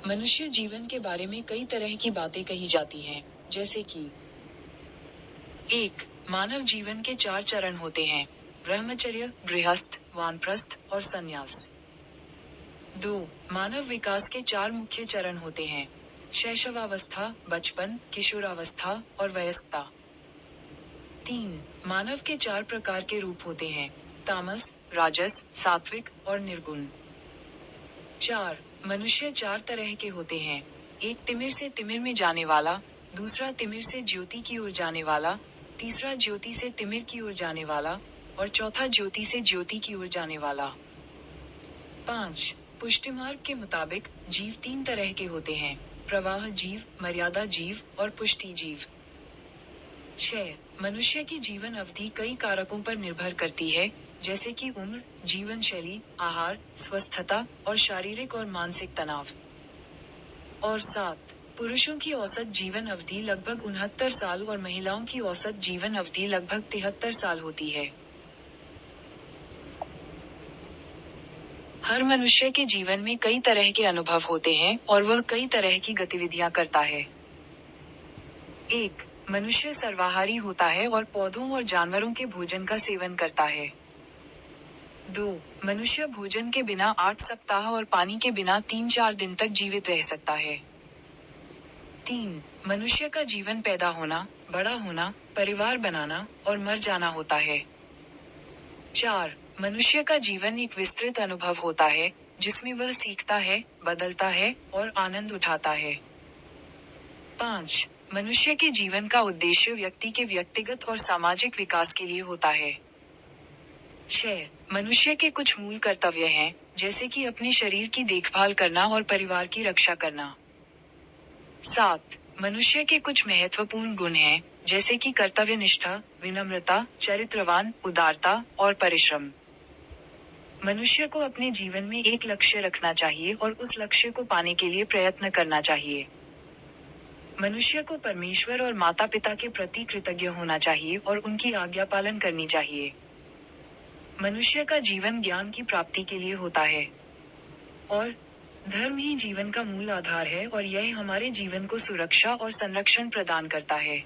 मनुष्य जीवन के बारे में कई तरह की बातें कही जाती हैं, जैसे कि 1. मानव जीवन के 4 चरण होते हैं: ब्रह्मचर्य, गृहस्थ, वानप्रस्थ और संन्यास। 2. मानव विकास के 4 मुख्य चरण होते हैं: शैशवावस्था, बचपन, किशोरावस्था और वयस्कता। 3. मानव के 4 प्रकार के रूप होते हैं: तामस, राजस, सात्विक और निर्गुण। 4. मनुष्य 4 तरह के होते हैं: एक तिमिर से तिमिर में जाने वाला, दूसरा तिमिर से ज्योति की ओर जाने वाला, तीसरा ज्योति से तिमिर की ओर जाने वाला और चौथा ज्योति से ज्योति की ओर जाने वाला। 5. पुष्टिमार्ग के मुताबिक जीव 3 तरह के होते हैं: प्रवाह जीव, मर्यादा जीव और पुष्टि जीव। 6. मनुष्य की जीवन अवधि कई कारकों पर निर्भर करती है, जैसे कि उम्र, जीवन शैली, आहार, स्वस्थता और शारीरिक और मानसिक तनाव। और 7. पुरुषों की औसत जीवन अवधि लगभग 69 साल और महिलाओं की औसत जीवन अवधि लगभग 73 साल होती है। हर मनुष्य के जीवन में कई तरह के अनुभव होते हैं और वह कई तरह की गतिविधियां करता है। 1. मनुष्य सर्वाहारी होता है और पौधों और जानवरों के भोजन का सेवन करता है। 2. मनुष्य भोजन के बिना 8 सप्ताह और पानी के बिना 3-4 दिन तक जीवित रह सकता है। 3. मनुष्य का जीवन पैदा होना, बड़ा होना, परिवार बनाना और मर जाना होता है। 4. मनुष्य का जीवन एक विस्तृत अनुभव होता है, जिसमें वह सीखता है, बदलता है और आनंद उठाता है। 5. मनुष्य के जीवन का उद्देश्य व्यक्ति के व्यक्तिगत और सामाजिक विकास के लिए होता है। 6. मनुष्य के कुछ मूल कर्तव्य हैं, जैसे कि अपने शरीर की देखभाल करना और परिवार की रक्षा करना। 7. मनुष्य के कुछ महत्वपूर्ण गुण हैं, जैसे कि कर्तव्यनिष्ठा, विनम्रता, चरित्रवान, उदारता और परिश्रम। मनुष्य को अपने जीवन में एक लक्ष्य रखना चाहिए और उस लक्ष्य को पाने के लिए प्रयत्न करना चाहिए। मनुष्य को परमेश्वर और माता पिता के प्रति कृतज्ञ होना चाहिए और उनकी आज्ञा पालन करनी चाहिए। मनुष्य का जीवन ज्ञान की प्राप्ति के लिए होता है और धर्म ही जीवन का मूल आधार है और यह हमारे जीवन को सुरक्षा और संरक्षण प्रदान करता है।